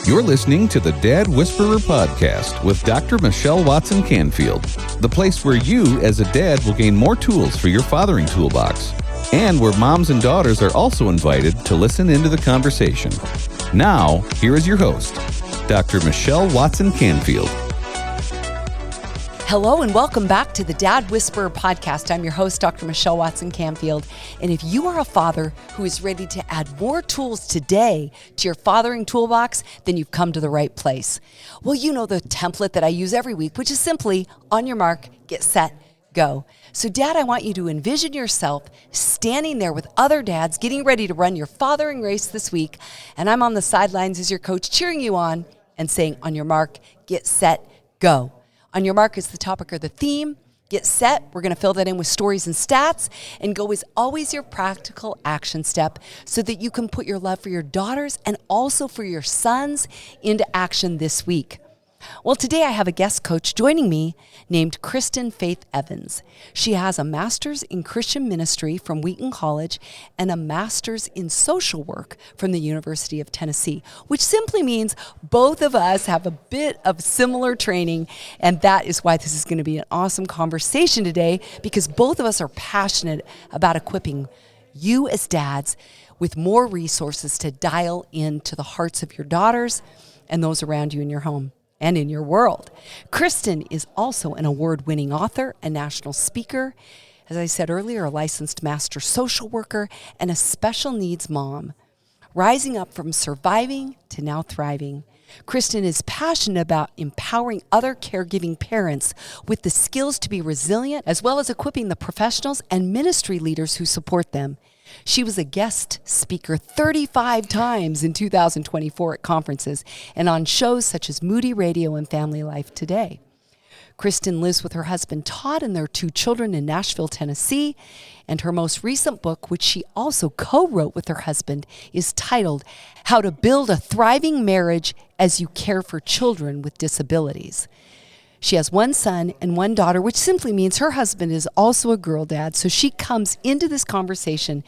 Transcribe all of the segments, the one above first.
You're listening to the Dad Whisperer podcast with Dr. Michelle Watson Canfield, the place where you, as a dad, will gain more tools for your fathering toolbox, and where moms and daughters are also invited to listen into the conversation. Now, here is your host, Dr. Michelle Watson Canfield. Hello and welcome back to the Dad Whisperer podcast. I'm your host, Dr. Michelle Watson Canfield. And if you are a father who is ready to add more tools today to your fathering toolbox, then you've come to the right place. Well, you know the template that I use every week, which is simply on your mark, get set, go. So Dad, I want you to envision yourself standing there with other dads getting ready to run your fathering race this week. And I'm on the sidelines as your coach cheering you on and saying, on your mark, get set, go. On your mark is the topic or the theme. Get set. We're going to fill that in with stories and stats. And go is always your practical action step so that you can put your love for your daughters and also for your sons into action this week. Well, today I have a guest coach joining me named Kristen Faith Evans. She has a master's in Christian ministry from Wheaton College and a master's in social work from the University of Tennessee, which simply means both of us have a bit of similar training, and that is why this is going to be an awesome conversation today, because both of us are passionate about equipping you as dads with more resources to dial into the hearts of your daughters and those around you in your home and in your world. Kristen is also an award-winning author, a national speaker, as I said earlier, a licensed master social worker, and a special needs mom. Rising up from surviving to now thriving, Kristen is passionate about empowering other caregiving parents with the skills to be resilient, as well as equipping the professionals and ministry leaders who support them. She was a guest speaker 35 times in 2024 at conferences and on shows such as Moody Radio and Family Life Today. Kristen lives with her husband Todd and their 2 children in Nashville, Tennessee, and her most recent book, which she also co-wrote with her husband, is titled How to Build a Thriving Marriage as You Care for Children with Disabilities. She has 1 son and 1 daughter, which simply means her husband is also a girl dad. So she comes into this conversation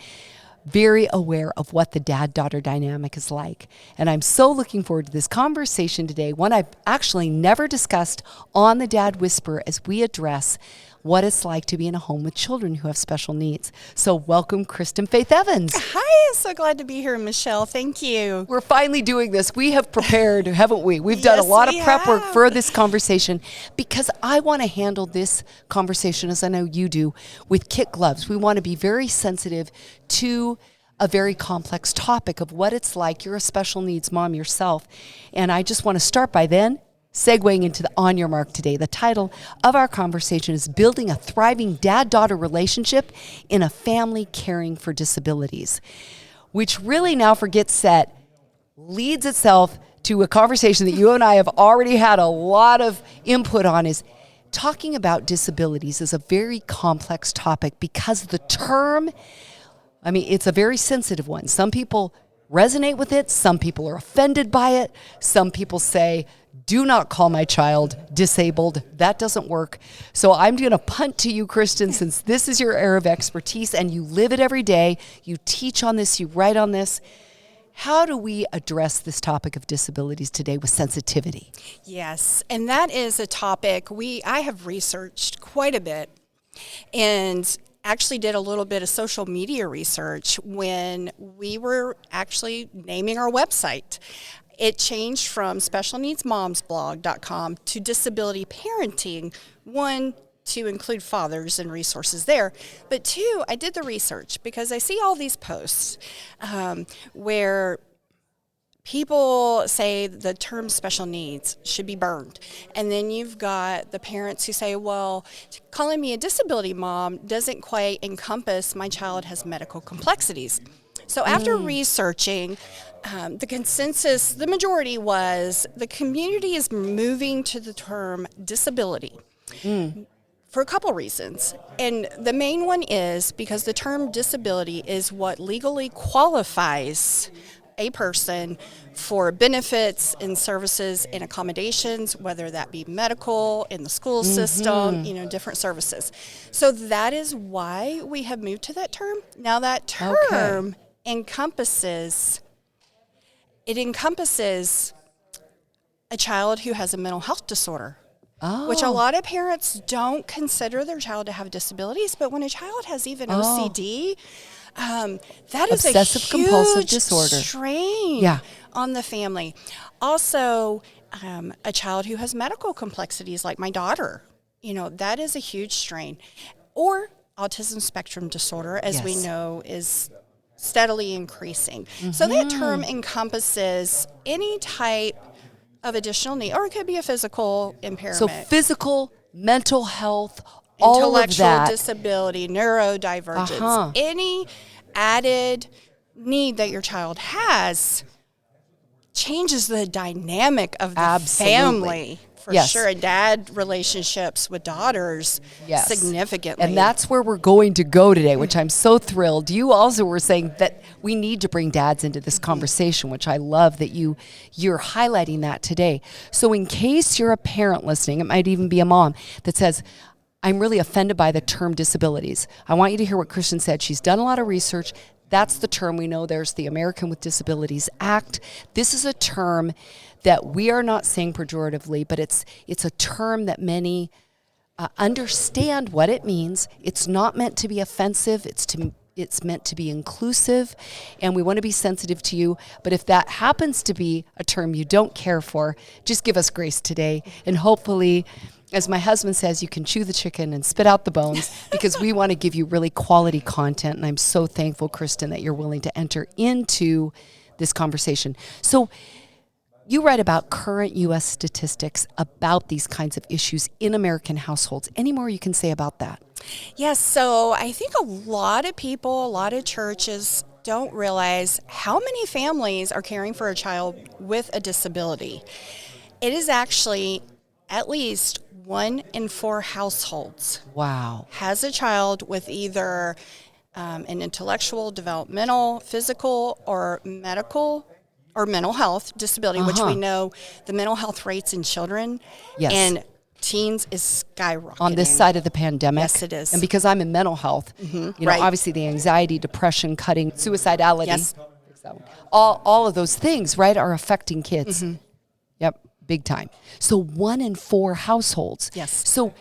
very aware of what the dad-daughter dynamic is like. And I'm so looking forward to this conversation today, one I've actually never discussed on the Dad Whisperer, as we address what it's like to be in a home with children who have special needs. So welcome, Kristen Faith Evans. Hi, so glad to be here, Michelle. Thank you. We're finally doing this. We have prepared, haven't we? We've done a lot of prep work for this conversation because I want to handle this conversation, as I know you do, with kid gloves. We want to be very sensitive to a very complex topic of what it's like. You're a special needs mom yourself. And I just want to start by then segueing into the On Your Mark today. The title of our conversation is Building a Thriving Dad-Daughter Relationship in a Family Caring for Disabilities, which really now for Get Set leads itself to a conversation that you and I have already had a lot of input on. Is talking about disabilities is a very complex topic because the term, I mean, it's a very sensitive one. Some people resonate with it. Some people are offended by it. Some people say, do not call my child disabled. That doesn't work. So I'm going to punt to you, Kristen, since this is your area of expertise and you live it every day. You teach on this, you write on this. How do we address this topic of disabilities today with sensitivity? Yes, and that is a topic I have researched quite a bit and actually did a little bit of social media research when we were actually naming our website. It changed from specialneedsmomsblog.com to disability parenting, 1, to include fathers and resources there. But 2, I did the research because I see all these posts where people say the term special needs should be burned. And then you've got the parents who say, well, calling me a disability mom doesn't quite encompass my child has medical complexities. So after researching, the consensus, the majority was the community is moving to the term disability for a couple reasons. And the main one is because the term disability is what legally qualifies a person for benefits and services and accommodations, whether that be medical, in the school system, different services. So that is why we have moved to that term. Now that term encompasses a child who has a mental health disorder. Which a lot of parents don't consider their child to have disabilities, but when a child has even OCD, that is obsessive a huge compulsive disorder strain on the family. Also, a child who has medical complexities like my daughter, that is a huge strain. Or autism spectrum disorder, as we know, is steadily increasing. So that term encompasses any type of additional need, or it could be a physical impairment. So physical, mental health, all of intellectual that. disability, neurodivergence, any added need that your child has changes the dynamic of the family. For sure, and dad relationships with daughters significantly. And that's where we're going to go today, which I'm so thrilled. You also were saying that we need to bring dads into this conversation, which I love that you're highlighting that today. So in case you're a parent listening, it might even be a mom that says, I'm really offended by the term disabilities. I want you to hear what Kristen said. She's done a lot of research. That's the term. We know there's the American with Disabilities Act. This is a term that we are not saying pejoratively, but it's a term that many understand what it means. It's not meant to be offensive. It's meant to be inclusive, and we want to be sensitive to you. But if that happens to be a term you don't care for, just give us grace today, and hopefully, as my husband says, you can chew the chicken and spit out the bones, because we want to give you really quality content. And I'm so thankful, Kristen, that you're willing to enter into this conversation. So you write about current U.S. statistics about these kinds of issues in American households. Any more you can say about that? Yes, so I think a lot of people, a lot of churches don't realize how many families are caring for a child with a disability. It is actually at least 1 in 4 households has a child with either an intellectual, developmental, physical, or medical or mental health disability, which we know the mental health rates in children and teens is skyrocketing. On this side of the pandemic. Yes, it is. And because I'm in mental health, obviously the anxiety, depression, cutting, suicidality, all of those things, right, are affecting kids. Yep, big time. So 1 in 4 households. Yes. So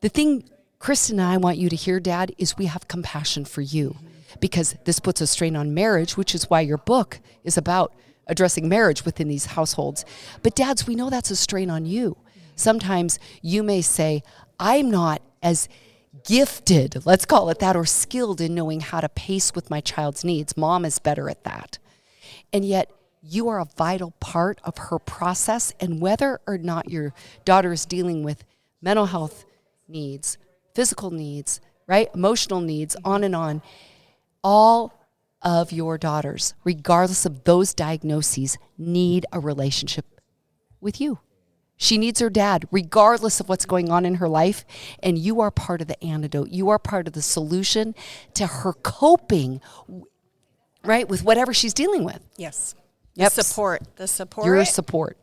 the thing Kristen and I want you to hear, Dad, is we have compassion for you, because this puts a strain on marriage, which is why your book is about addressing marriage within these households. But dads, we know that's a strain on you. Sometimes you may say, I'm not as gifted, let's call it that, or skilled in knowing how to pace with my child's needs. Mom is better at that. And yet you are a vital part of her process. And whether or not your daughter is dealing with mental health needs, physical needs, right, emotional needs, on and on, all of your daughters, regardless of those diagnoses, need a relationship with you. She needs her dad, regardless of what's going on in her life, and you are part of the antidote. You are part of the solution to her coping, right, with whatever she's dealing with. Yes. Yep. The support. Your support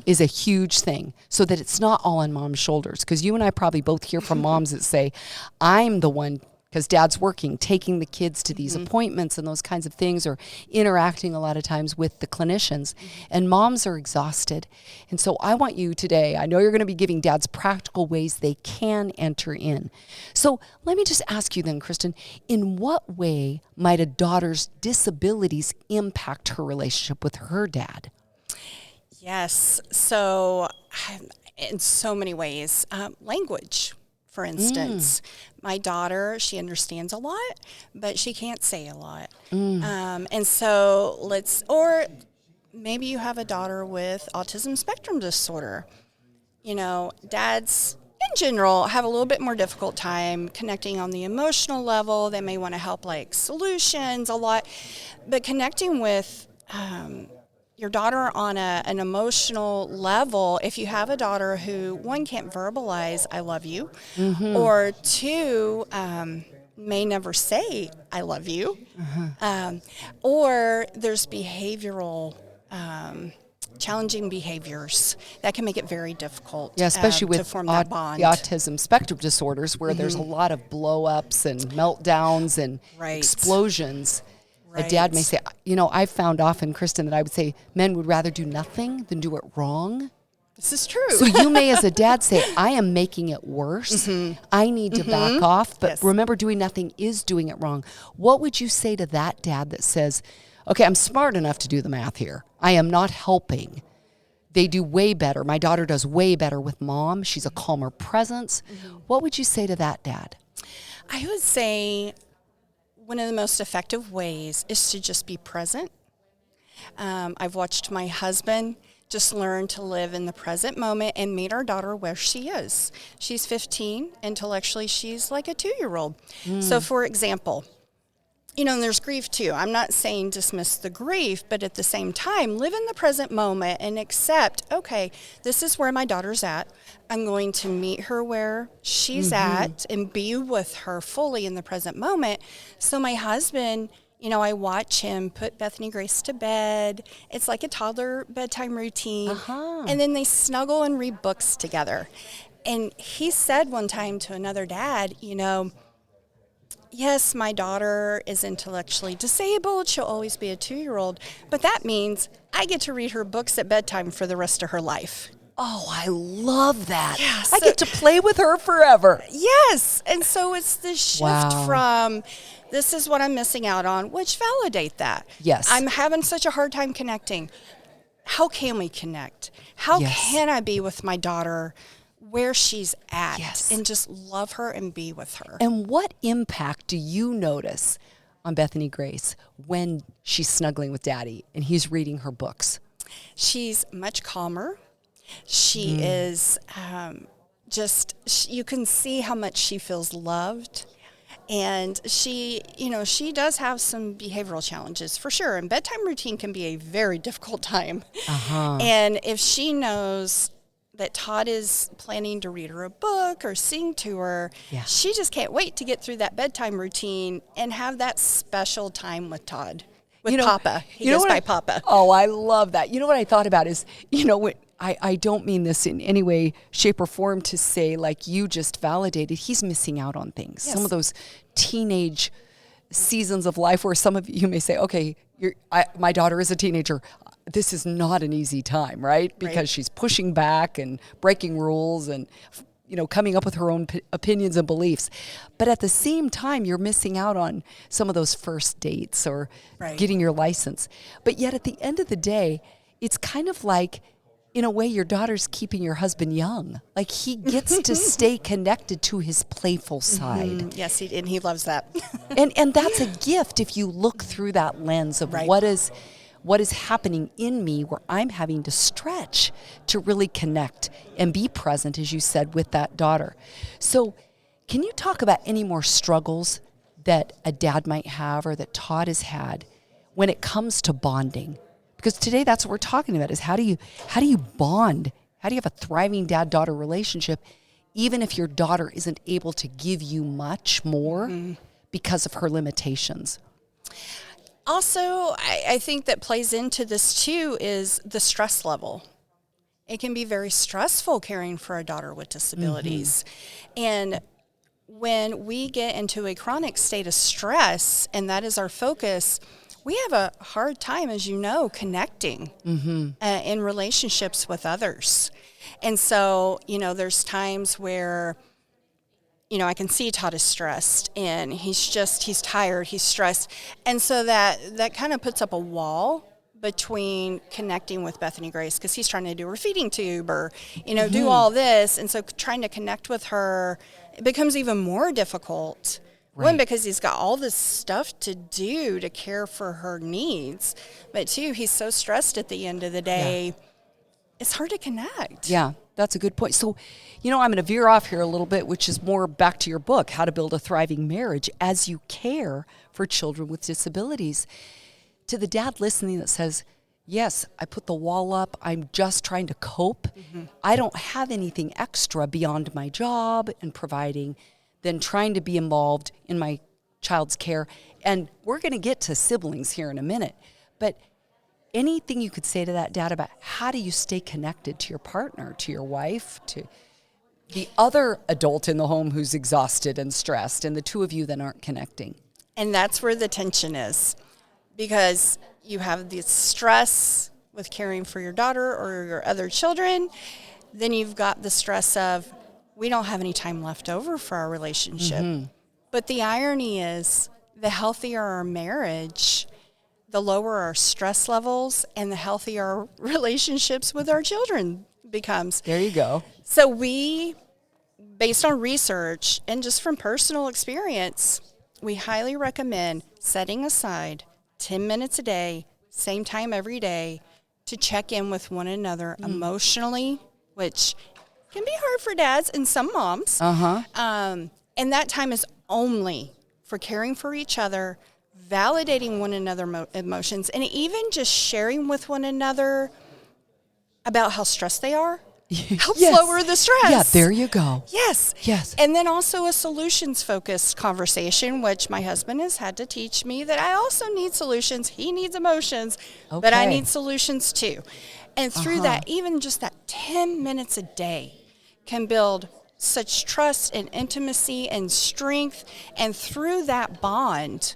is a huge thing, so that it's not all on mom's shoulders. Because you and I probably both hear from moms that say, I'm the one, because dad's working, taking the kids to these appointments and those kinds of things, or interacting a lot of times with the clinicians. And moms are exhausted. And so I want you today, I know you're going to be giving dads practical ways they can enter in. So let me just ask you then, Kristen, in what way might a daughter's disabilities impact her relationship with her dad? Yes. So in so many ways, language. For instance, my daughter, she understands a lot, but she can't say a lot. And so or maybe you have a daughter with autism spectrum disorder. You know, dads in general have a little bit more difficult time connecting on the emotional level. They may want to help like solutions a lot, but connecting with your daughter on an emotional level, if you have a daughter who, 1, can't verbalize, I love you, or 2, may never say, I love you. Or there's behavioral, challenging behaviors that can make it very difficult especially with to form that bond. the autism spectrum disorders where there's a lot of blow-ups and meltdowns and Right. explosions. A dad may say, I've found often, Kristen, that I would say men would rather do nothing than do it wrong. This is true. So you may, as a dad, say, I am making it worse. I need to back off. But Yes. remember, doing nothing is doing it wrong. What would you say to that dad that says, okay, I'm smart enough to do the math here. I am not helping. They do way better. My daughter does way better with mom. She's a calmer presence. What would you say to that dad? I would say one of the most effective ways is to just be present. I've watched my husband just learn to live in the present moment and meet our daughter where she is. She's 15. Intellectually, she's like a 2-year-old. So, for example, and there's grief too. I'm not saying dismiss the grief, but at the same time, live in the present moment and accept, okay, this is where my daughter's at. I'm going to meet her where she's at and be with her fully in the present moment. So my husband, I watch him put Bethany Grace to bed. It's like a toddler bedtime routine. And then they snuggle and read books together. And he said one time to another dad, yes, my daughter is intellectually disabled. She'll always be a 2-year-old. But that means I get to read her books at bedtime for the rest of her life. Oh, I love that. Yeah, I get to play with her forever. Yes. And so it's the shift Wow. from this is what I'm missing out on, which validate that. Yes. I'm having such a hard time connecting. How can we connect? How Yes. can I be with my daughter where she's at Yes. and just love her and be with her? And what impact do you notice on Bethany Grace when she's snuggling with daddy and he's reading her books? She's much calmer. She is you can see how much she feels loved. And she does have some behavioral challenges for sure. And bedtime routine can be a very difficult time. And if she knows that Todd is planning to read her a book or sing to her, she just can't wait to get through that bedtime routine and have that special time with Todd. With Papa. He goes by Papa. Oh, I love that. You know what I thought about is, I don't mean this in any way, shape, or form to say, like you just validated, he's missing out on things. Yes. Some of those teenage seasons of life where some of you may say, okay, my daughter is a teenager. This is not an easy time, right? Because she's pushing back and breaking rules and, coming up with her own opinions and beliefs. But at the same time, you're missing out on some of those first dates or getting your license. But yet at the end of the day, it's kind of like, in a way, your daughter's keeping your husband young. Like he gets to stay connected to his playful side. Yes, he loves that. And that's a gift if you look through that lens of what is happening in me where I'm having to stretch to really connect and be present, as you said, with that daughter. So can you talk about any more struggles that a dad might have or that Todd has had when it comes to bonding? Because today that's what we're talking about is how do you bond? How do you have a thriving dad-daughter relationship even if your daughter isn't able to give you much more because of her limitations? Also, I think that plays into this too is the stress level. It can be very stressful caring for a daughter with disabilities. And when we get into a chronic state of stress, and that is our focus, we have a hard time, as you know, connecting in relationships with others. And so, there's times where, I can see Todd is stressed and he's tired, he's stressed. And so that kind of puts up a wall between connecting with Bethany Grace because he's trying to do her feeding tube or, do all this. And so trying to connect with her, it becomes even more difficult. One, because he's got all this stuff to do to care for her needs. But two, he's so stressed at the end of the day, it's hard to connect. Yeah, that's a good point. So, I'm going to veer off here a little bit, which is more back to your book, How to Build a Thriving Marriage as You Care for Children with Disabilities. To the dad listening that says, yes, I put the wall up, I'm just trying to cope. I don't have anything extra beyond my job and providing than trying to be involved in my child's care. And we're going to get to siblings here in a minute. But anything you could say to that dad about how do you stay connected to your partner, to your wife, to the other adult in the home who's exhausted and stressed, and the two of you that aren't connecting? And that's where the tension is, because you have this stress with caring for your daughter or your other children. Then you've got the stress of, we don't have any time left over for our relationship. But the irony is, the healthier our marriage, the lower our stress levels, and the healthier our relationships with our children becomes. There you go. So we, based on research and just from personal experience, we highly recommend setting aside 10 minutes a day, same time every day, to check in with one another emotionally, which can be hard for dads and some moms. And that time is only for caring for each other, validating one another's emotions, and even just sharing with one another about how stressed they are. Helps lower the stress. Yeah, there you go. Yes. Yes. And then also a solutions-focused conversation, which my husband has had to teach me that I also need solutions. He needs emotions, but I need solutions too. And through that, even just that 10 minutes a day can build such trust and intimacy and strength. And through that bond,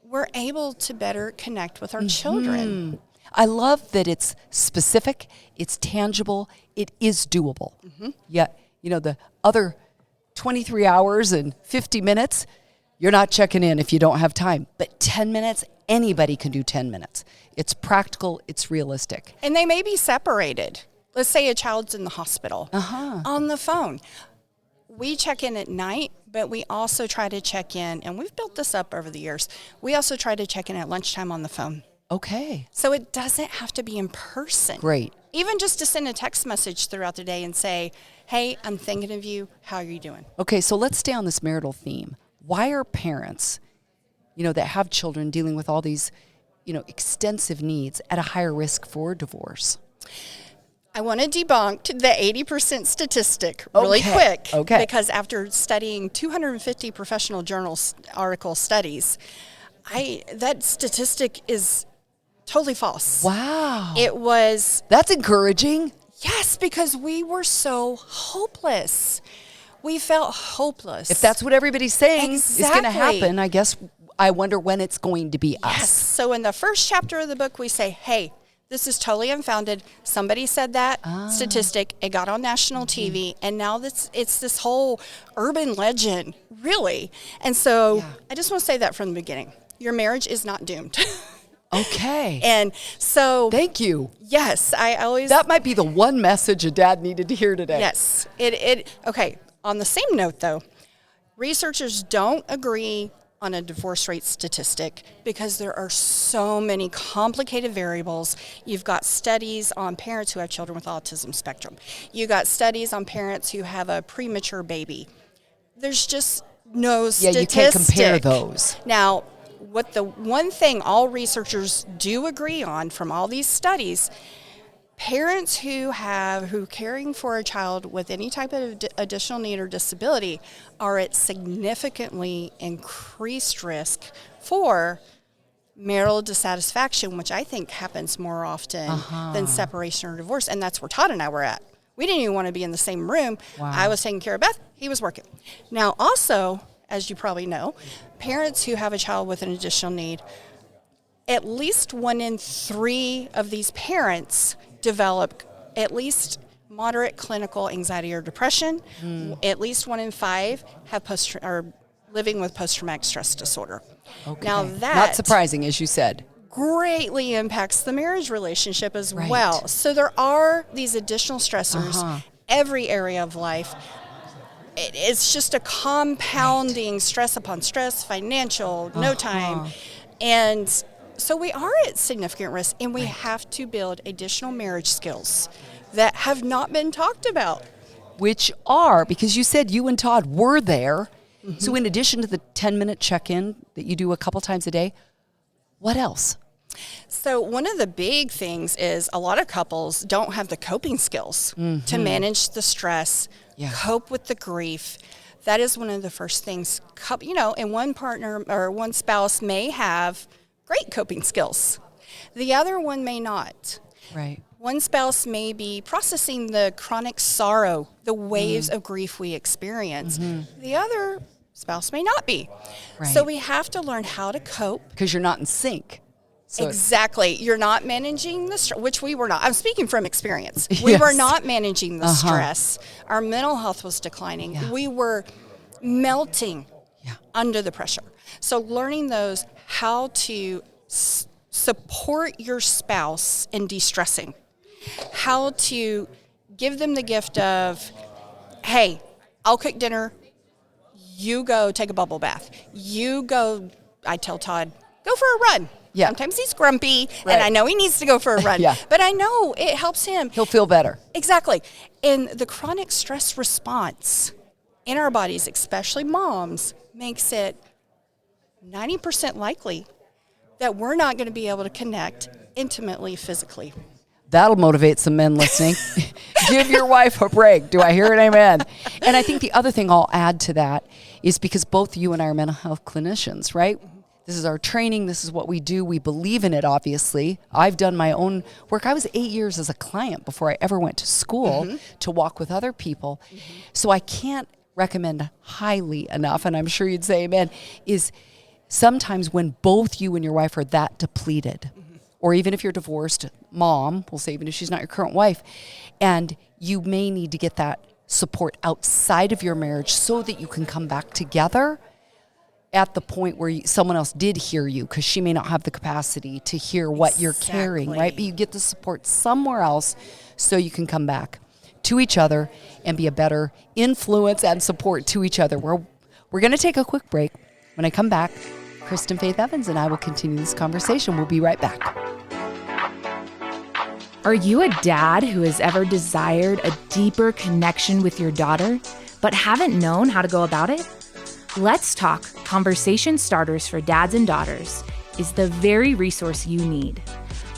we're able to better connect with our children. I love that it's specific, it's tangible, it is doable. Yeah, you know, the other 23 hours and 50 minutes, you're not checking in if you don't have time. But 10 minutes, anybody can do 10 minutes. It's practical, it's realistic. And they may be separated. Let's say a child's in the hospital on the phone. We check in at night, but we also try to check in, and we've built this up over the years. We also try to check in at lunchtime on the phone. Okay. So it doesn't have to be in person. Great. Even just to send a text message throughout the day and say, hey, I'm thinking of you. How are you doing? Okay, so let's stay on this marital theme. Why are parents, you know, that have children dealing with all these, you know, extensive needs at a higher risk for divorce? I want to debunk the 80% statistic really quick. Okay. Because after studying 250 professional journal article studies, that statistic is totally false. Wow. It was... That's encouraging. Yes, because we were so hopeless. We felt hopeless. If that's what everybody's saying is going to Exactly. happen, I guess I wonder when it's going to be Yes. us. So in the first chapter of the book, we say, hey, this is totally unfounded. Somebody said that statistic. It got on national TV, and now it's this whole urban legend, really. And so I just want to say that from the beginning. Your marriage is not doomed. Okay. And so... Thank you. Yes, I always... That might be the one message a dad needed to hear today. Yes. Okay, on the same note, though, researchers don't agree on a divorce rate statistic because there are so many complicated variables. You've got studies on parents who have children with autism spectrum. You've got studies on parents who have a premature baby. There's just no statistic. Yeah, you can't compare those. Now, what the one thing all researchers do agree on from all these studies, parents who caring for a child with any type of additional need or disability are at significantly increased risk for marital dissatisfaction, which I think happens more often than separation or divorce. And that's where Todd and I were at. We didn't even want to be in the same room. Wow. I was taking care of Beth. He was working. Now, also, as you probably know, parents who have a child with an additional need, at least 1 in 3 of these parents develop at least moderate clinical anxiety or depression. At least 1 in 5 are living with post-traumatic stress disorder. Okay. Now that not surprising, as you said. greatly impacts the marriage relationship as well. So there are these additional stressors every area of life. It's just a compounding stress upon stress, financial, no time. And so we are at significant risk, and we have to build additional marriage skills that have not been talked about. Which are, because you said you and Todd were there. So in addition to the 10-minute check-in that you do a couple times a day, what else? So one of the big things is a lot of couples don't have the coping skills to manage the stress, cope with the grief. that is one of the first things, and one partner or one spouse may have great coping skills. The other one may not. Right. One spouse may be processing the chronic sorrow, the waves of grief we experience. The other spouse may not be. Right. So we have to learn how to cope. Because you're not in sync. So Exactly. You're not managing the stress, which we were not. I'm speaking from experience. We were not managing the stress. Our mental health was declining. Yeah. We were melting under the pressure. So learning how to support your spouse in de-stressing, how to give them the gift of, hey, I'll cook dinner, you go take a bubble bath. You go, I tell Todd, go for a run. Yeah. Sometimes he's grumpy, Right. and I know he needs to go for a run. Yeah. But I know it helps him. he'll feel better. Exactly. And the chronic stress response in our bodies, especially moms, makes it 90% likely that we're not going to be able to connect intimately, physically. That'll motivate some men listening. Give your wife a break. Do I hear an amen? And I think the other thing I'll add to that is because both you and I are mental health clinicians, right? This is our training. This is what we do. We believe in it, obviously. I've done my own work. I was 8 years as a client before I ever went to school to walk with other people. So I can't recommend highly enough, and I'm sure you'd say amen, is sometimes when both you and your wife are that depleted, or even if you're divorced mom, we'll say even if she's not your current wife, and you may need to get that support outside of your marriage so that you can come back together at the point where someone else did hear you, because she may not have the capacity to hear what you're carrying, right? But you get the support somewhere else so you can come back to each other and be a better influence and support to each other. We're going to take a quick break. When I come back, Kristen Faith Evans and I will continue this conversation. We'll be right back. Are you a dad who has ever desired a deeper connection with your daughter, but haven't known how to go about it? Let's Talk Conversation Starters for Dads and Daughters is the very resource you need.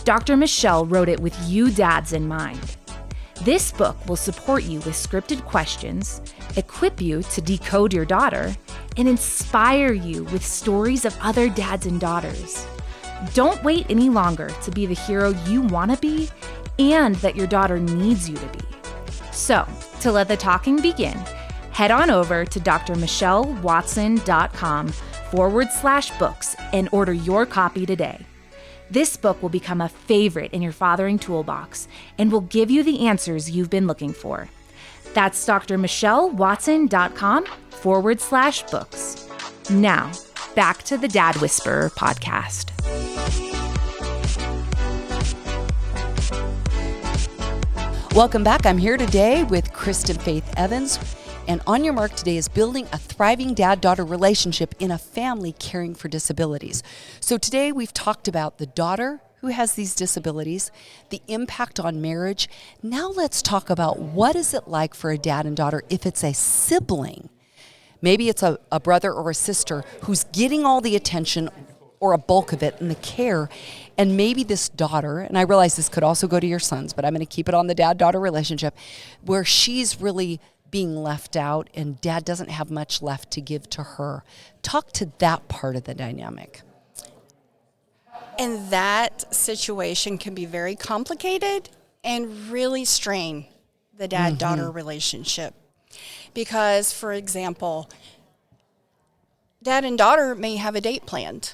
Dr. Michelle wrote it with you dads in mind. This book will support you with scripted questions, equip you to decode your daughter, and inspire you with stories of other dads and daughters. Don't wait any longer to be the hero you want to be and that your daughter needs you to be. So, to let the talking begin, head on over to drmichellewatson.com/books and order your copy today. This book will become a favorite in your fathering toolbox and will give you the answers you've been looking for. That's drmichellewatson.com/books. Now, back to the Dad Whisperer podcast. Welcome back. I'm here today with Kristen Faith Evans. And On Your Mark today is building a thriving dad-daughter relationship in a family caring for disabilities. So today we've talked about the daughter who has these disabilities, the impact on marriage. Now let's talk about what is it like for a dad and daughter if it's a sibling. Maybe it's a brother or a sister who's getting all the attention or a bulk of it and the care. And maybe this daughter, and I realize this could also go to your sons, but I'm going to keep it on the dad-daughter relationship, where she's really being left out and dad doesn't have much left to give to her. Talk to that part of the dynamic. And that situation can be very complicated and really strain the dad-daughter relationship. Because, for example, dad and daughter may have a date planned.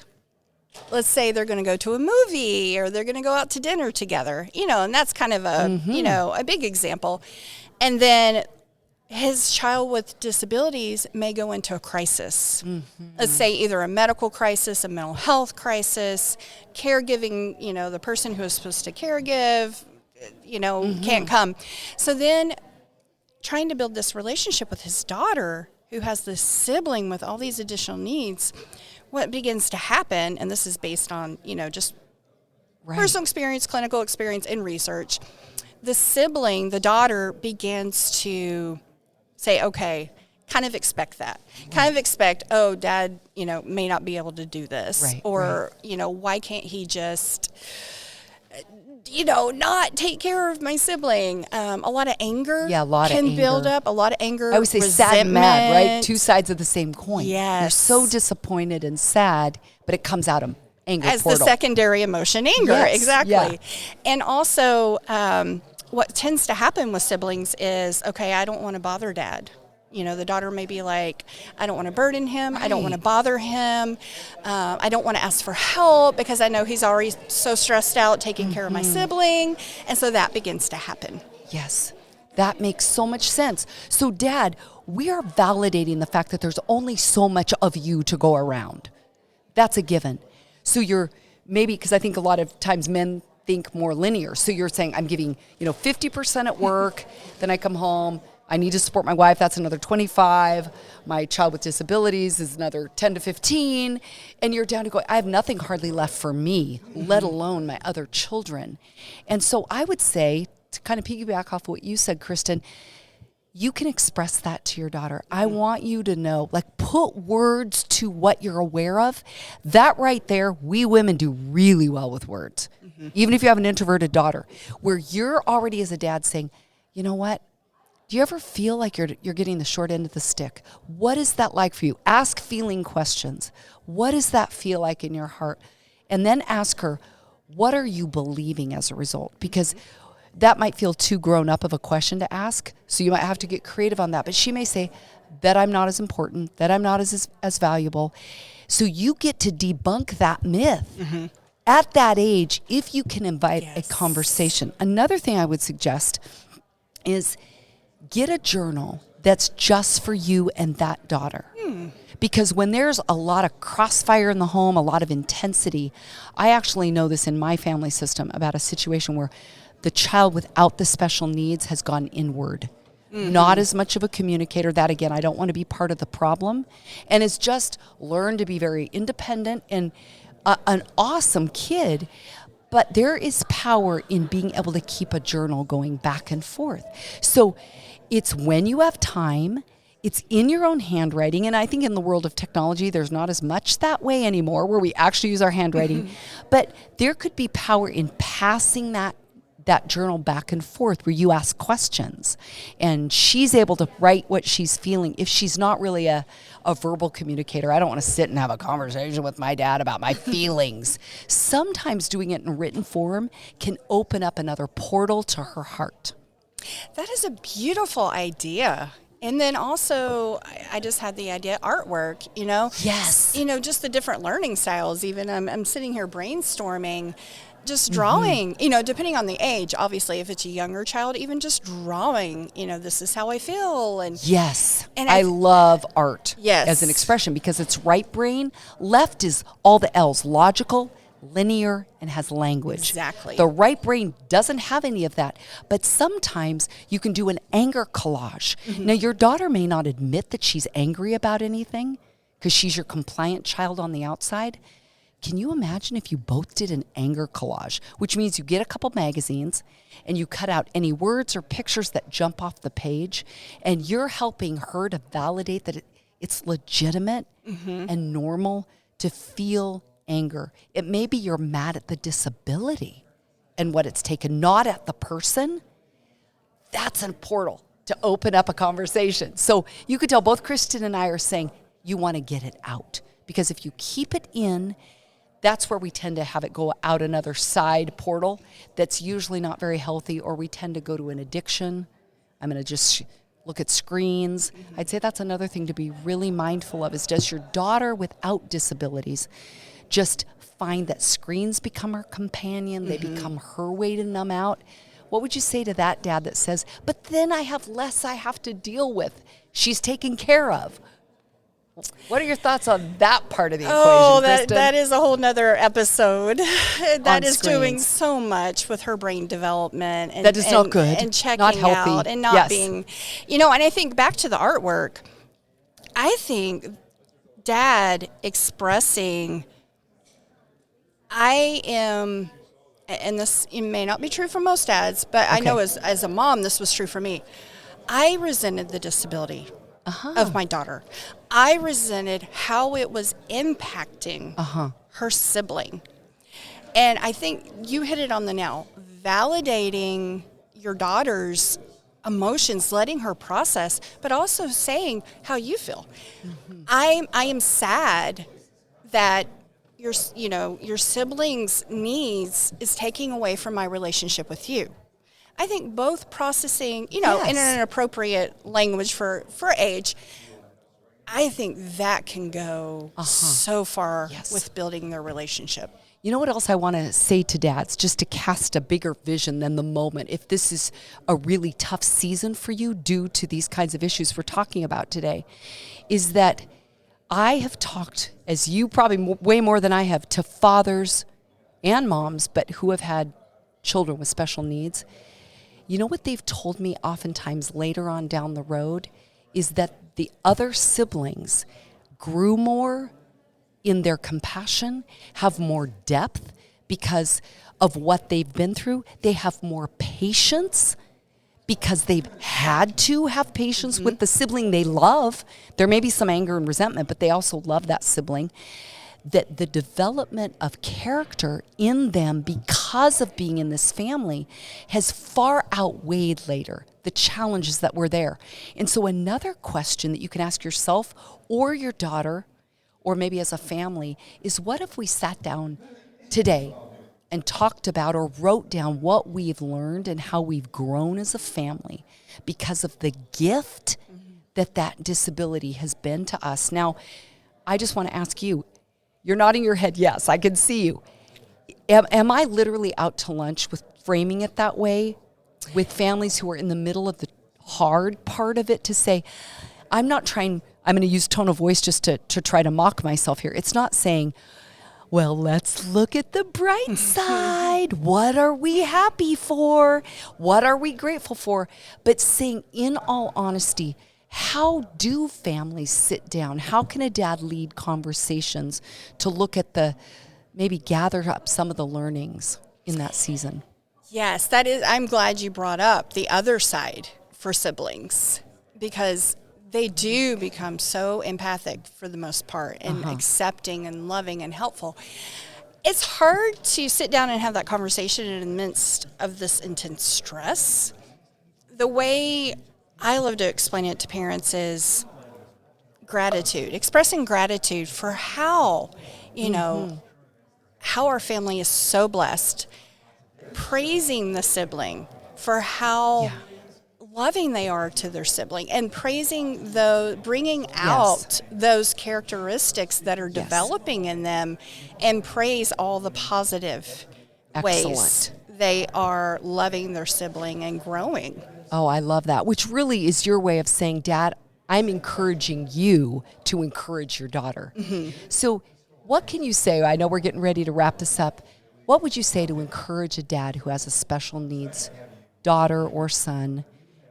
Let's say they're going to go to a movie or they're going to go out to dinner together, and that's kind of a, a big example. And then his child with disabilities may go into a crisis. Let's say either a medical crisis, a mental health crisis, caregiving, the person who is supposed to caregive, can't come. So then trying to build this relationship with his daughter who has this sibling with all these additional needs, what begins to happen, and this is based on, just personal experience, clinical experience, and research, the sibling, the daughter, begins to say, okay, kind of expect that. Kind of expect, oh, dad, may not be able to do this. Why can't he just not take care of my sibling. A lot of anger can build up. A lot of anger. I would say sad and mad, right? Two sides of the same coin. Yes. You're so disappointed and sad, but it comes out of anger as portal. the secondary emotion, anger. Yes. Exactly. Yeah. And also, what tends to happen with siblings is, okay, I don't want to bother dad. The daughter may be like, I don't want to burden him. I don't want to bother him. I don't want to ask for help because I know he's already so stressed out taking care of my sibling. And so that begins to happen. Yes, that makes so much sense. So, Dad, we are validating the fact that there's only so much of you to go around. That's a given. So you're maybe, because I think a lot of times men think more linear. So you're saying I'm giving, 50% at work, then I come home, I need to support my wife, that's another 25. My child with disabilities is another 10 to 15. And you're down to go, I have nothing hardly left for me, let alone my other children. And so I would say, to kind of piggyback off what you said, Kristen, you can express that to your daughter. I want you to know, put words to what you're aware of. That right there, we women do really well with words. Even if you have an introverted daughter, where you're already as a dad saying, you know what? Do you ever feel like you're getting the short end of the stick? What is that like for you? Ask feeling questions. What does that feel like in your heart? And then ask her, what are you believing as a result? Because that might feel too grown up of a question to ask. So you might have to get creative on that. But she may say that I'm not as important, that I'm not as valuable. So you get to debunk that myth. At that age, if you can invite a conversation. Another thing I would suggest is get a journal that's just for you and that daughter. Because when there's a lot of crossfire in the home, a lot of intensity, I actually know this in my family system about a situation where the child without the special needs has gone inward. Not as much of a communicator. That, again, I don't want to be part of the problem. And has just learned to be very independent and an awesome kid. But there is power in being able to keep a journal going back and forth. So it's when you have time, it's in your own handwriting. And I think in the world of technology, there's not as much that way anymore where we actually use our handwriting. But there could be power in passing that journal back and forth where you ask questions and she's able to write what she's feeling. If she's not really a verbal communicator, I don't want to sit and have a conversation with my dad about my feelings. Sometimes doing it in written form can open up another portal to her heart. That is a beautiful idea. And then also, I just had the idea, artwork, Yes. Just the different learning styles. Even I'm sitting here brainstorming, just drawing, depending on the age. Obviously, if it's a younger child, even just drawing, this is how I feel. And yes. And I love art Yes. as an expression because it's right brain. Left is all the L's, logical, linear, and has language. Exactly. The right brain doesn't have any of that. But sometimes you can do an anger collage. Now, your daughter may not admit that she's angry about anything because she's your compliant child on the outside. Can you imagine if you both did an anger collage, which means you get a couple magazines and you cut out any words or pictures that jump off the page, and you're helping her to validate that it's legitimate and normal to feel anger. It may be you're mad at the disability and what it's taken, not at the person. That's a portal to open up a conversation. So you could tell both Kristen and I are saying you want to get it out, because if you keep it in, that's where we tend to have it go out another side portal that's usually not very healthy, or we tend to go to an addiction. I'm going to just look at screens. I'd say that's another thing to be really mindful of is, does your daughter without disabilities just find that screens become her companion? They become her way to numb out? What would you say to that dad that says, but then I have less I have to deal with? She's taken care of. What are your thoughts on that part of the equation, Kristen? that is a whole nother episode. That is doing screens. so much with her brain development. And, That is not good. And checking Not healthy. out and not Yes. being, and I think back to the artwork, I think dad expressing, I am, and this may not be true for most dads, but I know as a mom, this was true for me. I resented the disability of my daughter. I resented how it was impacting her sibling. And I think you hit it on the nail. validating your daughter's emotions, letting her process, but also saying how you feel. I am sad that your siblings' needs is taking away from my relationship with you. I think both processing, in an appropriate language for age, I think that can go so far with building their relationship. You know what else I want to say to dads, just to cast a bigger vision than the moment, if this is a really tough season for you due to these kinds of issues we're talking about today, is that I have talked, as you probably way more than I have, to fathers and moms, but who have had children with special needs. You know what they've told me oftentimes later on down the road is that the other siblings grew more in their compassion, have more depth because of what they've been through. They have more patience because they've had to have patience with the sibling they love. There may be some anger and resentment, but they also love that sibling. That the development of character in them because of being in this family has far outweighed later the challenges that were there. And so another question that you can ask yourself or your daughter, or maybe as a family, is what if we sat down today and talked about or wrote down what we've learned and how we've grown as a family because of the gift that disability has been to us. Now, I just want to ask you, you're nodding your head, yes, I can see you. Am I literally out to lunch with framing it that way with families who are in the middle of the hard part of it to say, I'm not trying, I'm going to use tone of voice just to try to mock myself here. It's not saying, well, let's look at the bright side. What are we happy for? What are we grateful for? But saying, in all honesty, how do families sit down? How can a dad lead conversations to look at maybe gather up some of the learnings in that season? Yes, I'm glad you brought up the other side for siblings, because they do become so empathic for the most part and accepting and loving and helpful. It's hard to sit down and have that conversation in the midst of this intense stress. The way I love to explain it to parents is gratitude, expressing gratitude for how our family is so blessed, praising the sibling for how loving they are to their sibling, and bringing out those characteristics that are developing in them, and praise all the positive ways they are loving their sibling and growing. Oh, I love that, which really is your way of saying, Dad, I'm encouraging you to encourage your daughter. So what can you say? I know we're getting ready to wrap this up. What would you say to encourage a dad who has a special needs daughter or son,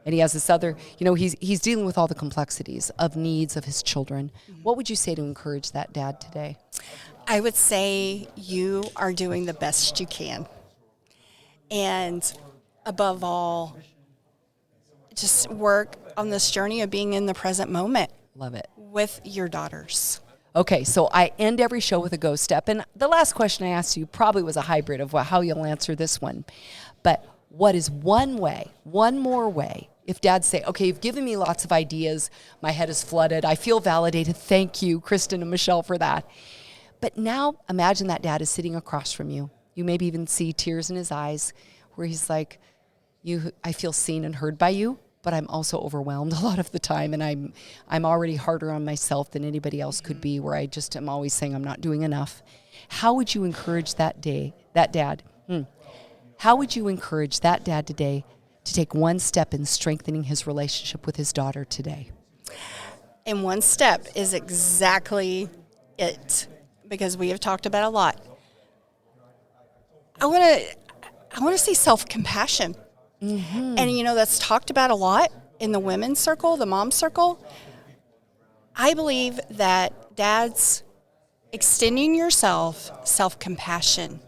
and he has this other, he's dealing with all the complexities of needs of his children. What would you say to encourage that dad today? I would say you are doing the best you can. And above all, just work on this journey of being in the present moment. Love it. With your daughters. Okay, so I end every show with a go step. And the last question I asked you probably was a hybrid of how you'll answer this one. But what is one more way, if dads say, okay, you've given me lots of ideas, my head is flooded, I feel validated, thank you, Kristen and Michelle, for that. But now imagine that dad is sitting across from you. You maybe even see tears in his eyes where he's like, I feel seen and heard by you, but I'm also overwhelmed a lot of the time, and I'm already harder on myself than anybody else could be, where I just am always saying I'm not doing enough. How would you encourage that dad? How would you encourage that dad today to take one step in strengthening his relationship with his daughter today? And one step is exactly it, because we have talked about a lot. I want to say self-compassion. And, that's talked about a lot in the women's circle, the mom circle. I believe that dads, extending yourself self-compassion,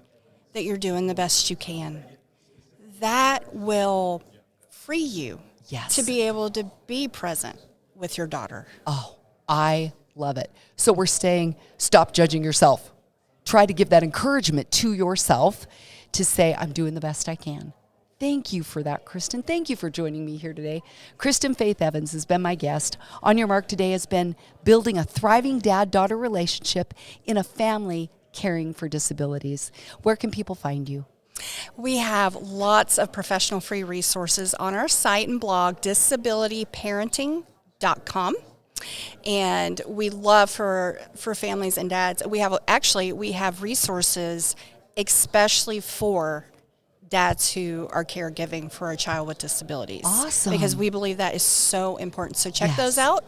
that you're doing the best you can, that will free you to be able to be present with your daughter. Oh, I love it. So we're saying, stop judging yourself. Try to give that encouragement to yourself to say, I'm doing the best I can. Thank you for that, Kristen. Thank you for joining me here today. Kristen Faith Evans has been my guest. On Your Mark today has been building a thriving dad-daughter relationship in a family caring for disabilities. Where can people find you? We have lots of professional free resources on our site and blog, disabilityparenting.com. And we love for families and dads. We have resources especially for dads who are caregiving for a child with disabilities. Awesome. Because we believe that is so important. So check those out.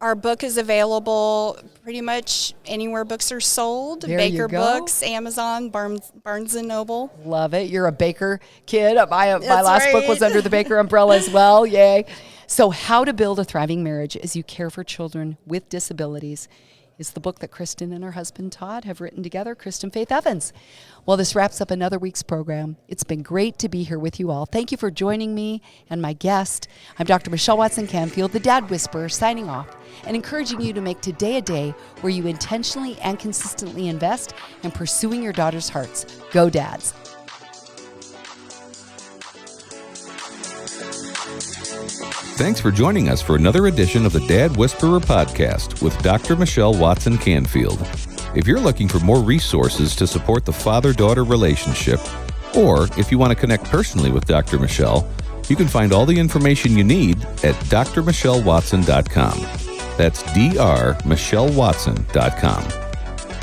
Our book is available pretty much anywhere books are sold. There Baker you go. Books, Amazon, Barnes & Noble. Love it. You're a Baker kid. My last right. book was under the Baker umbrella as well. Yay. So How to Build a Thriving Marriage as You Care for Children with Disabilities is the book that Kristen and her husband Todd have written together, Kristen Faith Evans. Well, this wraps up another week's program. It's been great to be here with you all. Thank you for joining me and my guest. I'm Dr. Michelle Watson Canfield, the Dad Whisperer, signing off and encouraging you to make today a day where you intentionally and consistently invest in pursuing your daughter's hearts. Go Dads. Thanks for joining us for another edition of the Dad Whisperer podcast with Dr. Michelle Watson Canfield. If you're looking for more resources to support the father-daughter relationship, or if you want to connect personally with Dr. Michelle, you can find all the information you need at drmichellewatson.com. That's drmichellewatson.com.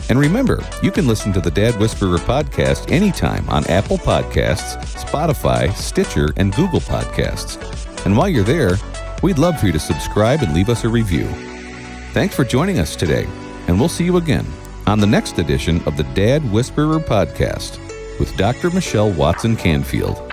And remember, you can listen to the Dad Whisperer podcast anytime on Apple Podcasts, Spotify, Stitcher, and Google Podcasts. And while you're there, we'd love for you to subscribe and leave us a review. Thanks for joining us today, and we'll see you again on the next edition of the Dad Whisperer podcast with Dr. Michelle Watson Canfield.